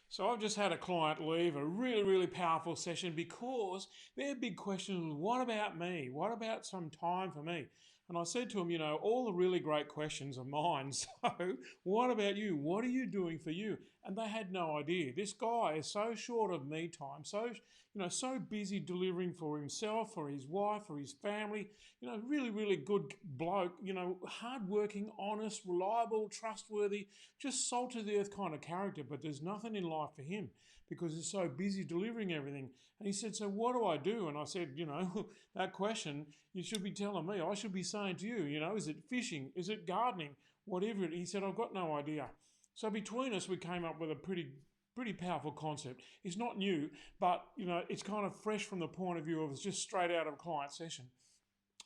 So I've just had a client leave a really, really powerful session because their big question was, what about me? What about some time for me? And I said to him, all the really great questions are mine. So what about you? What are you doing for you? And they had no idea. This guy is so short of me time, so busy delivering for himself, for his wife, for his family, really, really good bloke, hardworking, honest, reliable, trustworthy, just salt of the earth kind of character, but there's nothing in life for him because he's so busy delivering everything. And he said, so what do I do? And I said, that question, you should be telling me. I should be saying to you, is it fishing? Is it gardening? Whatever it is. He said, I've got no idea. So between us, we came up with a pretty powerful concept. It's not new, but it's kind of fresh from the point of view of it's just straight out of a client session.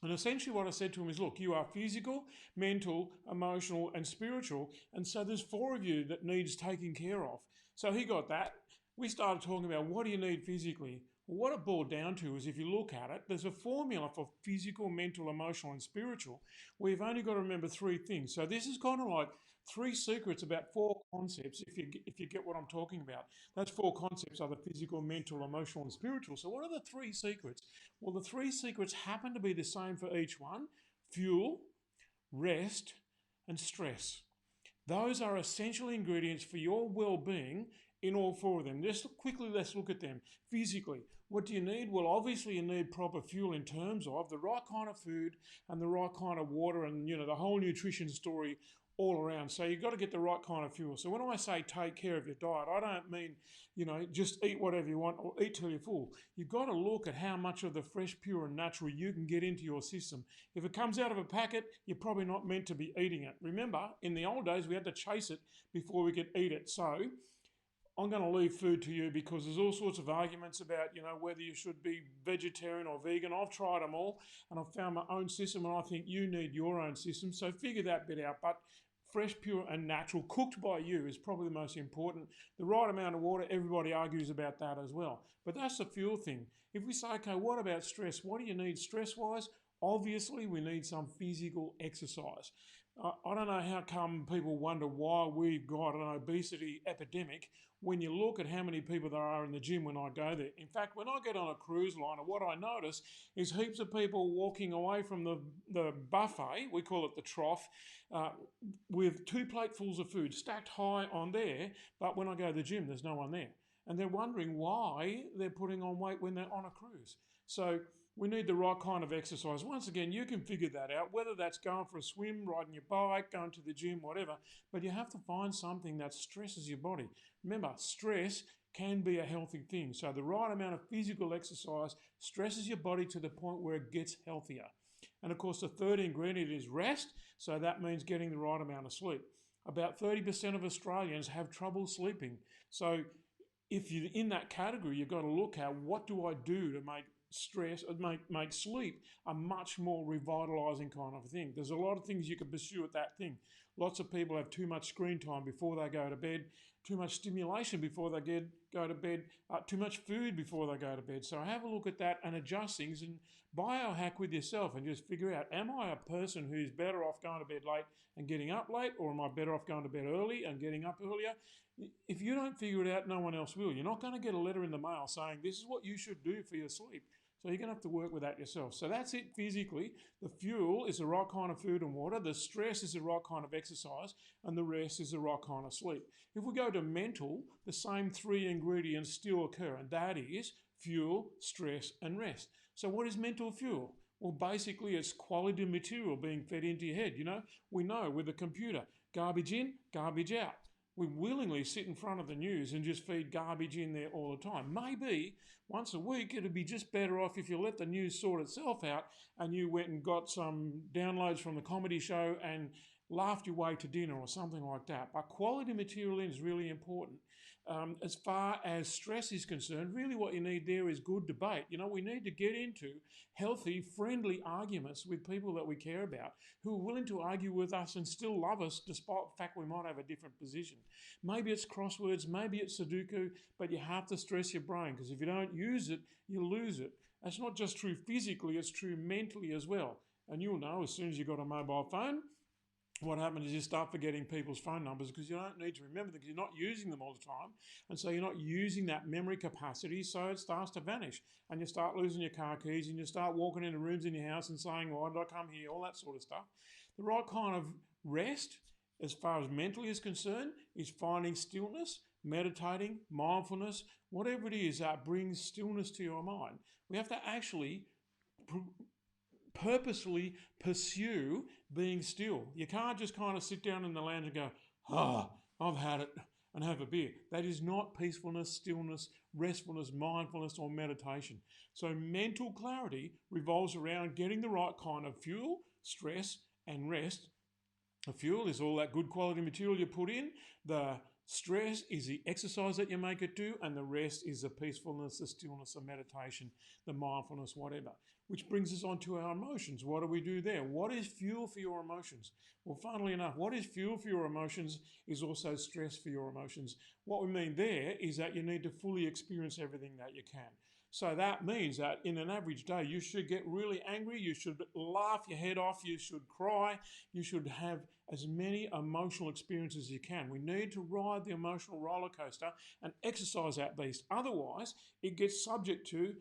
And essentially, what I said to him is, look, you are physical, mental, emotional, and spiritual. And so there's four of you that needs taking care of. So he got that. We started talking about what do you need physically? Well, what it boiled down to is if you look at it, there's a formula for physical, mental, emotional, and spiritual. We've only got to remember three things. So this is kind of like three secrets about four concepts, if you get what I'm talking about. Those four concepts are the physical, mental, emotional, and spiritual. So what are the three secrets? Well, the three secrets happen to be the same for each one: fuel, rest, and stress. Those are essential ingredients for your well-being in all four of them. Just quickly, let's look at them. Physically, what do you need? Well, obviously you need proper fuel in terms of the right kind of food and the right kind of water and, the whole nutrition story all around. So you've got to get the right kind of fuel. So when I say take care of your diet, I don't mean, just eat whatever you want or eat till you're full. You've got to look at how much of the fresh, pure and natural you can get into your system. If it comes out of a packet, you're probably not meant to be eating it. Remember, in the old days, we had to chase it before we could eat it. So I'm going to leave food to you because there's all sorts of arguments about, whether you should be vegetarian or vegan. I've tried them all and I've found my own system, and I think you need your own system. So figure that bit out. But fresh, pure and natural, cooked by you, is probably the most important. The right amount of water, everybody argues about that as well. But that's the fuel thing. If we say, okay, what about stress? What do you need stress-wise? Obviously, we need some physical exercise. I don't know how come people wonder why we've got an obesity epidemic when you look at how many people there are in the gym when I go there. In fact, when I get on a cruise liner, what I notice is heaps of people walking away from the buffet, we call it the trough, uh, with two platefuls of food stacked high on there, but when I go to the gym, there's no one there. And they're wondering why they're putting on weight when they're on a cruise. So we need the right kind of exercise. Once again, you can figure that out, whether that's going for a swim, riding your bike, going to the gym, whatever. But you have to find something that stresses your body. Remember, stress can be a healthy thing. So the right amount of physical exercise stresses your body to the point where it gets healthier. And of course, the third ingredient is rest. So that means getting the right amount of sleep. About 30% of Australians have trouble sleeping. So if you're in that category, you've got to look at what do I do to make make sleep a much more revitalizing kind of thing. There's a lot of things you can pursue at that thing. Lots of people have too much screen time before they go to bed, too much stimulation before they go to bed, too much food before they go to bed. So have a look at that and adjust things and biohack with yourself and just figure out, am I a person who's better off going to bed late and getting up late, or am I better off going to bed early and getting up earlier? If you don't figure it out, no one else will. You're not going to get a letter in the mail saying this is what you should do for your sleep. So you're going to have to work with that yourself. So that's it physically. The fuel is the right kind of food and water. The stress is the right kind of exercise. And the rest is the right kind of sleep. If we go to mental, the same three ingredients still occur. And that is fuel, stress, and rest. So what is mental fuel? Well, basically, it's quality material being fed into your head. We know with a computer, garbage in, garbage out. We willingly sit in front of the news and just feed garbage in there all the time. Maybe once a week it'd be just better off if you let the news sort itself out and you went and got some downloads from the comedy show and laughed your way to dinner or something like that. But quality material is really important. As far as stress is concerned, really what you need there is good debate. We need to get into healthy, friendly arguments with people that we care about who are willing to argue with us and still love us despite the fact we might have a different position. Maybe it's crosswords, maybe it's Sudoku, but you have to stress your brain because if you don't use it, you lose it. That's not just true physically, it's true mentally as well. And you'll know as soon as you've got a mobile phone, what happens is you start forgetting people's phone numbers because you don't need to remember them because you're not using them all the time. And so you're not using that memory capacity, so it starts to vanish. And you start losing your car keys and you start walking into rooms in your house and saying, why did I come here? All that sort of stuff. The right kind of rest, as far as mentally is concerned, is finding stillness, meditating, mindfulness, whatever it is that brings stillness to your mind. We have to actually purposefully pursue being still. You can't just kind of sit down in the lounge and go, I've had it, and have a beer. That is not peacefulness, stillness, restfulness, mindfulness, or meditation. So mental clarity revolves around getting the right kind of fuel, stress, and rest. The fuel is all that good quality material you put in. The stress is the exercise that you make it do, and the rest is the peacefulness, the stillness, the meditation, the mindfulness, whatever. Which brings us on to our emotions. What do we do there? What is fuel for your emotions? Well, funnily enough, what is fuel for your emotions is also stress for your emotions. What we mean there is that you need to fully experience everything that you can. So that means that in an average day, you should get really angry, you should laugh your head off, you should cry, you should have as many emotional experiences as you can. We need to ride the emotional roller coaster and exercise that beast. Otherwise, it gets subject to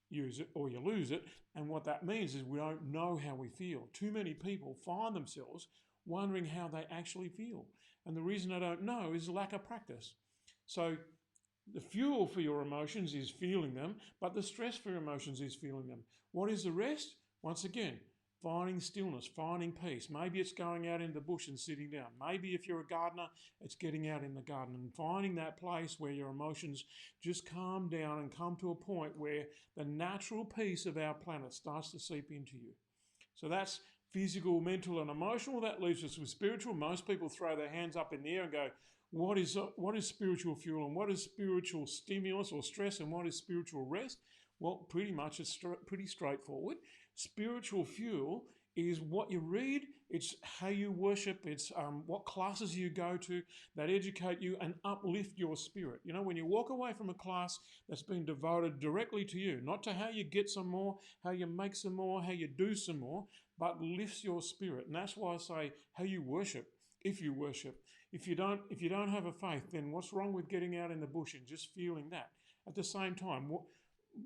use it or you lose it. And what that means is we don't know how we feel. Too many people find themselves wondering how they actually feel. And the reason they don't know is lack of practice. So the fuel for your emotions is feeling them, but the stress for your emotions is feeling them. What is the rest? Once again, finding stillness, finding peace. Maybe it's going out in the bush and sitting down. Maybe if you're a gardener, it's getting out in the garden and finding that place where your emotions just calm down and come to a point where the natural peace of our planet starts to seep into you. So that's physical, mental, and emotional. That leaves us with spiritual. Most people throw their hands up in the air and go, what is spiritual fuel and what is spiritual stimulus or stress and what is spiritual rest? Well, pretty much it's pretty straightforward. Spiritual fuel is what you read, it's how you worship, it's what classes you go to that educate you and uplift your spirit. You know, when you walk away from a class that's been devoted directly to you, not to how you get some more, how you make some more, how you do some more, but lifts your spirit. And that's why I say how you worship, if you worship. If you don't have a faith, then what's wrong with getting out in the bush and just feeling that? At the same time,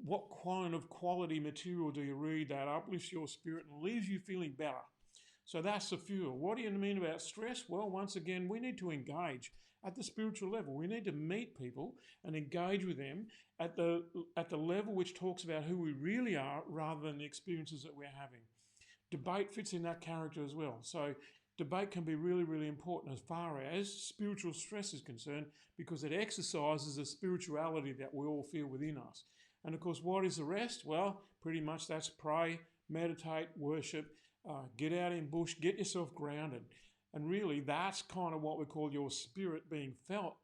what kind of quality material do you read that uplifts your spirit and leaves you feeling better? So that's the fuel. What do you mean about stress? Well, once again, we need to engage at the spiritual level. We need to meet people and engage with them at the level which talks about who we really are rather than the experiences that we're having. Debate fits in that character as well. So debate can be really, really important as far as spiritual stress is concerned because it exercises the spirituality that we all feel within us. And of course, what is the rest? Well, pretty much that's pray, meditate, worship, get out in bush, get yourself grounded. And really, that's kind of what we call your spirit being felt.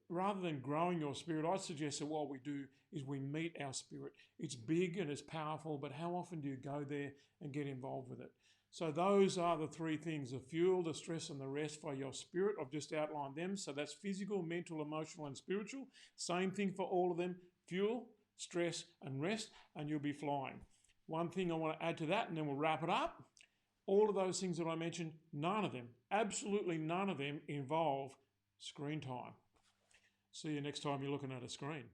Rather than growing your spirit, I'd suggest that what we do is we meet our spirit. It's big and it's powerful, but how often do you go there and get involved with it? So those are the three things, the fuel, the stress, and the rest for your spirit. I've just outlined them. So that's physical, mental, emotional, and spiritual. Same thing for all of them, fuel, stress, and rest, and you'll be flying. One thing I want to add to that, and then we'll wrap it up. All of those things that I mentioned, none of them, absolutely none of them involve screen time. See you next time you're looking at a screen.